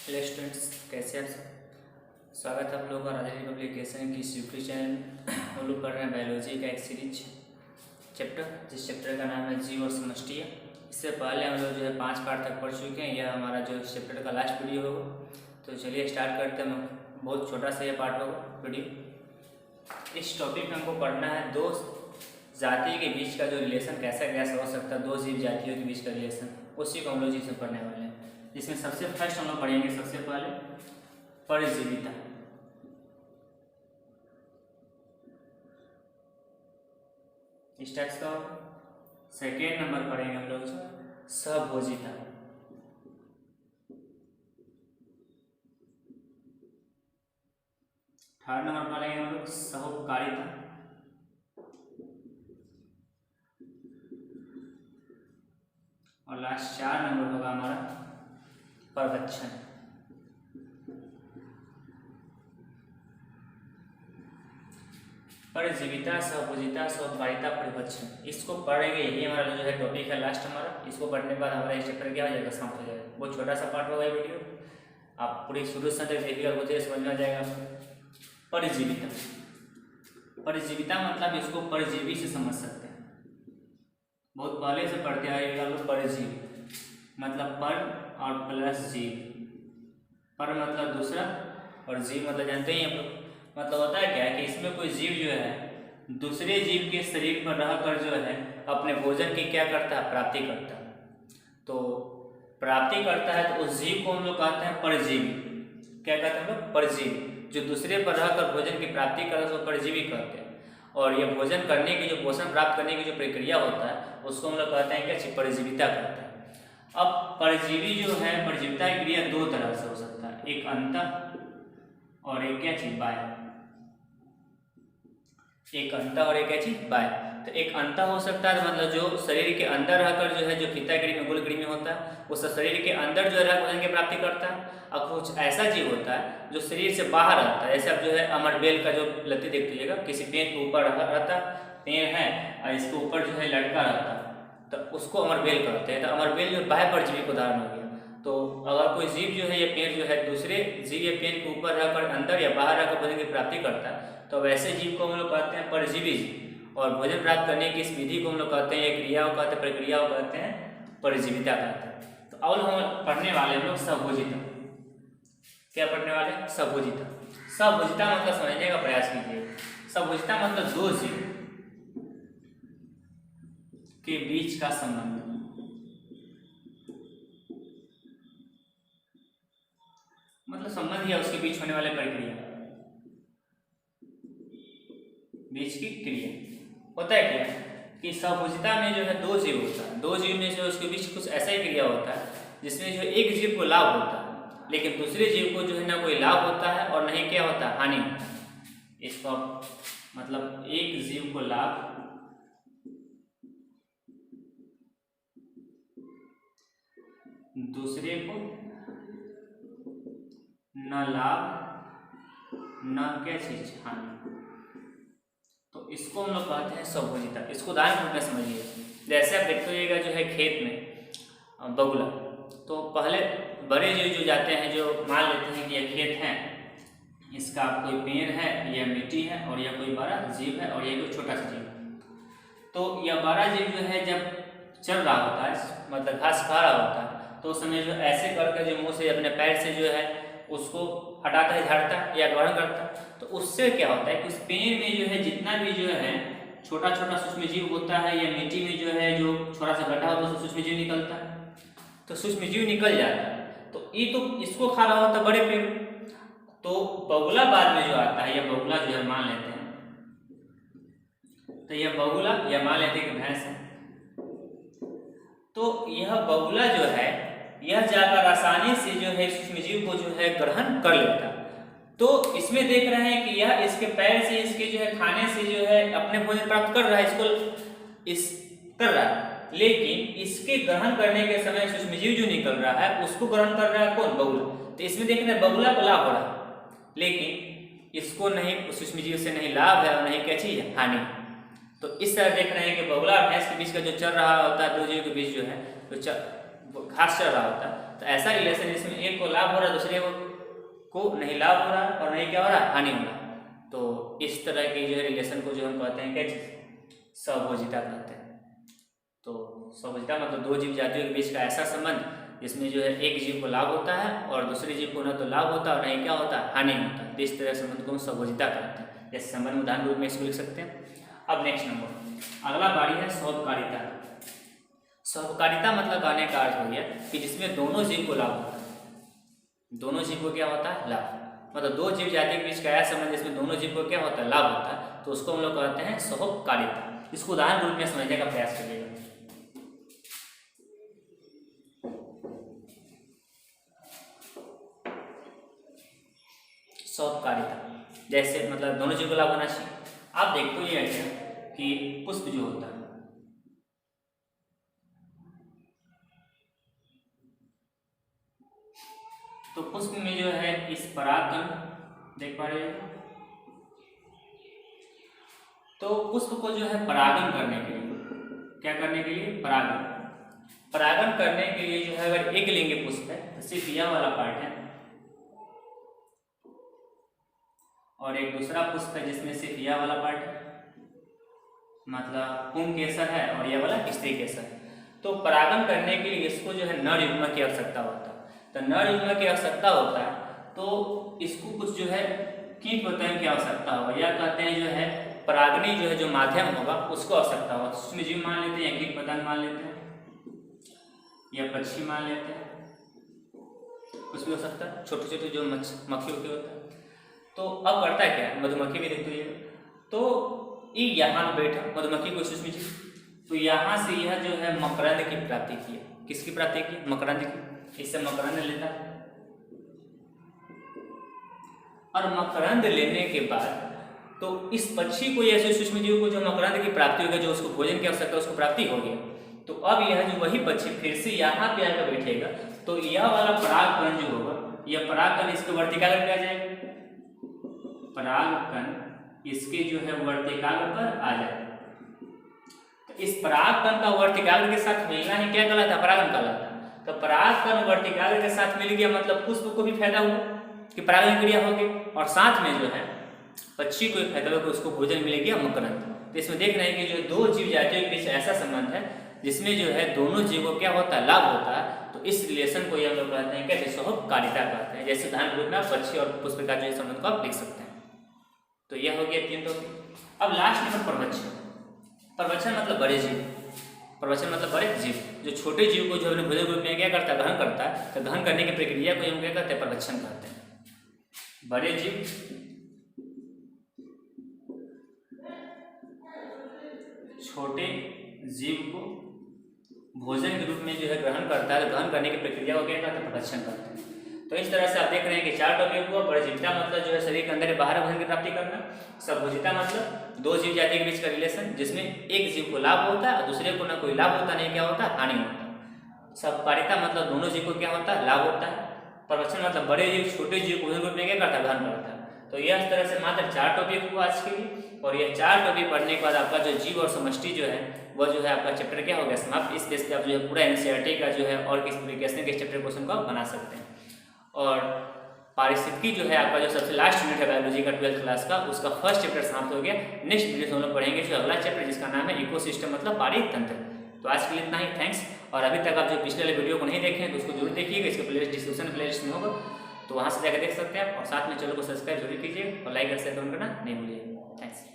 Hello students, कैसे आप सब। स्वागत है आप लोगों का राजधानी पब्लिकेशन की यूट्यूब चैनल। हम लोग पढ़ रहे हैं बायोलॉजी का एक सीरीज चैप्टर, जिस चैप्टर का नाम है जीव और समष्टि है। इससे पहले हम लोग जो है 5 पार्ट तक पढ़ चुके हैं। यह हमारा जो इस चैप्टर का लास्ट वीडियो होगा। तो चलिए स्टार्ट करते हैं। बहुत छोटा सा यह पार्ट होगा वीडियो। इस टॉपिक में हमको पढ़ना है दो जाति के बीच का जो रिलेशन कैसा हो सकता है, दो जीव जातियों के बीच का रिलेशन, उसी को हम लोग जिसमें पढ़ने वाले हैं। जिसमें सबसे फर्स्ट हम लोग पढ़ेंगे सबसे पहले परजीविता। इस टाइप का। सेकेंड नंबर पढ़ेंगे हम लोग सहभोजिता। थर्ड नंबर पढ़ेंगे हम लोग सहोपकारिता। और लास्ट 4 नंबर होगा हमारा परभक्षण। परजीविता, सहभोजिता, सहोपकारिता, परभक्षण, इसको पढ़ेंगे। यही हमारा जो है टॉपिक है लास्ट हमारा। इसको पढ़ने के बाद हमारा इस चैप्टर क्या हो जाएगा, समाप्त हो जाएगा। बहुत छोटा सा पार्ट होगा ये वीडियो, आप पूरी शुरू से तक देखिएगा, मुझे समझ में आ जाएगा। परजीविता, परजीविता मतलब इसको परजीवी से समझ सकते हैं। बहुत पहले से पढ़ते आएगा लोग। परजीवी मतलब पर और प्लस जीव। पर मतलब दूसरा और जीव मतलब जानते ही हम लोग। मतलब होता है क्या है कि इसमें कोई जीव जो है दूसरे जीव के शरीर पर रहकर जो है अपने भोजन की क्या करता है, प्राप्ति करता है। तो प्राप्ति करता है तो उस जीव को हम लोग कहते हैं परजीवी। क्या कहते हैं हम लोग, परजीवी। जो दूसरे पर रहकर भोजन की प्राप्ति करता है उसको परजीवी कहते हैं। और यह भोजन करने की, जो पोषण प्राप्त करने की जो प्रक्रिया होता है उसको हम लोग कहते हैं क्या, परजीविता कहते हैं। अब परजीवी जो है, परजीविता की क्रिया दो तरह से हो सकता है, एक अंतः और एक क्या चीज, बाह्य। एक अंतः और एक क्या चीज, बाह्य। तो एक अंतः हो सकता है मतलब जो शरीर के अंदर रहकर जो है, जो फीतागिरी में गुलगिरी में होता है, उस शरीर के अंदर जो है भोजन की प्राप्ति करता है। और कुछ ऐसा जीव होता है जो शरीर से बाहर रहता है। जैसे अब जो है अमरबेल का जो लत्ती देखिएगा, किसी पेड़ के ऊपर रहता, पेड़ है और इसके ऊपर जो है लटका रहता है, तो उसको अमरबेल कहते हैं। तो अमरबेल जो बाह्य परजीवी का उदाहरण हो गया। तो अगर कोई जीव जो है, ये पेड़ जो है दूसरे जीव या पेड़ के ऊपर रहकर अंदर या बाहर रहकर भोजन की प्राप्ति करता है, तो वैसे जीव को हम लोग कहते हैं परजीवी जीव। और भोजन प्राप्त करने की इस विधि को हम लोग कहते हैं, या क्रियाओं कहते हैं, प्रक्रियाओं कहते हैं परजीविता कहते हैं। तो अब हम पढ़ने वाले हम लोग सहभोजिता। क्या पढ़ने वाले, सहभोजिता। सहभोजिता मतलब समझने का प्रयास कीजिए। सहभोजिता मतलब दो जीव के बीच का संबंध, मतलब संबंध या उसके बीच होने वाले प्रक्रिया, बीच की क्रिया। होता है क्या कि सहभोजिता में जो है दो जीव होता है, दो जीव में से उसके बीच कुछ ऐसा ही क्रिया होता है जिसमें जो एक जीव को लाभ होता है, लेकिन दूसरे जीव को जो है ना कोई लाभ होता है और नहीं क्या होता है, हानि होता है। इसको मतलब एक जीव को लाभ, दूसरे को न लाभ न क्या चीज, हानि। तो इसको हम लोग कहते हैं सहभोजिता। इसको उदाहरण रूप में समझिए। जैसे आप देखते होइएगा जो है खेत में बगुला, तो पहले बड़े जीव जो जाते हैं, जो मान लेते हैं कि यह खेत है, इसका कोई पेड़ है, यह मिट्टी है, और यह कोई बड़ा जीव है और यह कोई छोटा सा जीव है। तो यह बड़ा जीव जो है जब चल रहा होता है, मतलब घास खा रहा होता है, तो उस समय जो ऐसे करके जो मुंह से अपने पैर से जो है उसको हटाता है, झाड़ता है या ग्रहण करता है। तो उससे क्या होता है कि उस पेड़ में जो है जितना भी जो है छोटा छोटा सूक्ष्म जीव होता है, या मिट्टी में जो है जो छोटा सा गड्ढा होता है उसमें सूक्ष्म जीव निकलता है, तो सूक्ष्म जीव निकल जाता है। तो ये तो इसको खा रहा होता है बड़े पेड़। तो बगुला बाद में जो आता है, यह बगुला जो है मान लेते हैं, तो यह बगुला या मान लेते हैं कि भैंस है। तो यह बगुला जो है यह जाकर आसानी से जो है सूक्ष्म जीव को जो है ग्रहण कर लेता है। तो इसमें देख रहे हैं कि यह इसके पैर से, इसके जो है खाने से जो है अपने भोजन प्राप्त कर रहा है, इसको इस कर रहा है। लेकिन इसके ग्रहण करने के समय सूक्ष्म जीव जो निकल रहा है उसको ग्रहण कर रहा है कौन, बगुला। तो इसमें देख रहे हैं बगुला को लाभ हो रहा है, लेकिन इसको नहीं, सूक्ष्म जीव से नहीं लाभ है और नहीं क्या चीज है, हानि। तो इस तरह देख रहे हैं कि बगुला और भैंस के बीच का जो चल रहा होता है, दो जीव के बीच जो है तो घास चल रहा होता, तो ऐसा रिलेशन जिसमें एक को लाभ हो रहा है दूसरे को नहीं लाभ हो रहा और नहीं क्या हो रहा, हानि हो रहा, तो इस तरह के जो है रिलेशन को जो हम कहते हैं क्या चीज, सहभोजिता कहते हैं। तो सहभोजिता मतलब दो जीव जातियों के बीच का ऐसा संबंध जिसमें जो है एक जीव को लाभ होता है और दूसरे जीव को न तो लाभ होता और नहीं क्या होता, हानि होता, तो इस तरह संबंध को हम सहभोजिता कहते हैं। जैसे संबंध उदाहरण रूप में इसको लिख सकते हैं। अब नेक्स्ट नंबर अगला पारी है सौपकारिता। सौपकारिता मतलब कहने का अर्थ हो गया कि जिसमें दोनों जीव को लाभ होता है। दोनों जीव को क्या होता है, लाभ, मतलब दो जीव जाति के बीच का ऐसा संबंध जिसमें दोनों जीव को क्या होता है, लाभ होता है, तो उसको हम लोग कहते हैं सौपकारिता। इसको उदाहरण रूप में समझने का प्रयास करिएगा। सौपकारिता जैसे मतलब दोनों जीव को लाभ होना चाहिए। आप देखो ये ऐसे कि पुष्प जो होता है, तो पुष्प में जो है इस परागकण देख पा रहे हैं, तो पुष्प को जो है परागण करने के लिए, क्या करने के लिए, परागण करने के लिए जो है अगर एक लिंगी पुष्प है तो सिर्फ यह वाला पार्ट है, और एक दूसरा पुष्प है जिसमें सिर्फ यह वाला पार्ट है, मतलब पुंग केसर है और यह वाला स्त्री केसर है। तो परागण करने के लिए इसको जो है नर युग्म की आवश्यकता होता है। तो नर युग्म की आवश्यकता होता है तो इसको कुछ जो है कीट पतंग की आवश्यकता होगा, या कहते हैं जो है परागनी जो है जो माध्यम होगा उसको आवश्यकता होगा। सूक्ष्म जीव मान लेते हैं, या कीट पतंग मान लेते हैं, या पक्षी मान लेते हैं, कुछ भी हो सकता है, छोटे छोटे जो मक्खी होते होता है। तो अब करता है क्या, मधुमक्खी भी देखते हैं, तो ये यहाँ बैठा मधुमक्खी को सूक्ष्म जीव, तो यहाँ से यह जो है मकरंद की प्राप्ति की है। किसकी प्राप्ति की, मकरंद की। इससे मकरंद लेता है और मकरंद लेने के बाद तो इस पक्षी को ऐसे सूक्ष्म जीव को जो मकरंद की प्राप्ति होगी, जो उसको भोजन की आवश्यकता है उसको प्राप्ति हो गई, तो अब यह जो वही पक्षी फिर से यहाँ पे आकर बैठेगा, तो यह वाला परागकण जो होगा, यह परागकण इसके वर्तिकाग्र पे आ जाएगा, परागकण इसके जो है वर्तिकाग्र पर आ जाएगा। तो इस परागकण का वर्तिकाग्र के साथ मिलना ही क्या कहलाता है, परागण कहलाता है। तो परागकण वर्तिकाग्र के साथ मिल गया, मतलब पुष्प को भी फायदा हुआ कि परागण क्रिया हो गई, और साथ में जो है पक्षी को भी फायदा हुआ कि उसको भोजन मिल गया मकरंद। तो इसमें देख रहे हैं कि जो दो जीव जातियों के बीच ऐसा संबंध है जिसमें जो है दोनों जीव को क्या होता है, लाभ होता है, तो इस रिलेशन को ये हम लोग कहते हैं कैसे, सहकारिता कहते हैं। जैसे उदाहरण रूप में पक्षी और पुष्प का जो संबंध को आप लिख सकते हैं। तो यह हो गया तीन टॉपिक। अब लास्ट नंबर प्रवचन। प्रवचन मतलब बड़े जीव, प्रवचन मतलब बड़े जीव, जो छोटे जीव को जो अपने भोजन रूप में क्या करता है, ग्रहण करता है, तो ग्रहण करने की प्रक्रिया को हम क्या कहते हैं, प्रवचन कहते हैं। बड़े जीव छोटे जीव को भोजन के रूप में जो है ग्रहण करता है, तो ग्रहण करने की प्रक्रिया को क्या कहते हैं, प्रवचन करते हैं। तो इस तरह से आप देख रहे हैं कि चार टॉपिक हुआ। परजीविता मतलब जो है शरीर के अंदर बाहर भोजन की प्राप्ति करना। सहभोजिता मतलब दो जीव जाति के बीच का रिलेशन जिसमें एक जीव को लाभ होता है और दूसरे को ना कोई लाभ होता नहीं क्या होता, हानि होता है। सहकारिता मतलब दोनों जीव को क्या होता है, लाभ होता है। प्रवचन मतलब बड़े जीव छोटे जीव को भोजन रूप में क्या करता है, ग्रहण करता है। तो यह इस तरह से मात्र चार टॉपिक हुआ आज के लिए, और यह चार टॉपिक पढ़ने के बाद आपका जो जीव और समष्टि जो है वह जो है आपका चैप्टर क्या हो गया, समाप्त। इस बेस पे आप जो है पूरा एनसीईआरटी का जो है और किस तरीके के चैप्टर क्वेश्चन को बना सकते हैं। और पारिस्थितिकी जो है आपका जो सबसे लास्ट यूनिट है बायोलॉजी का 12th क्लास का, उसका फर्स्ट चैप्टर समाप्त हो गया। नेक्स्ट वीडियो हम लोग पढ़ेंगे जो अगला चैप्टर जिसका नाम है इकोसिस्टम मतलब पारितंत्र। तो आज के लिए इतना ही, थैंक्स। और अभी तक आप जो पिछले वाले वीडियो को नहीं देखे हैं तो उसको जरूर देखिएगा, इसका प्लेलिस्ट डिस्क्रिप्शन प्लेलिस्ट में होगा, तो वहाँ से जाकर देख सकते हैं आप। और साथ में चैनल को सब्सक्राइब जरूर कीजिए और लाइक और शेयर करना नहीं भूलिए। थैंक्स।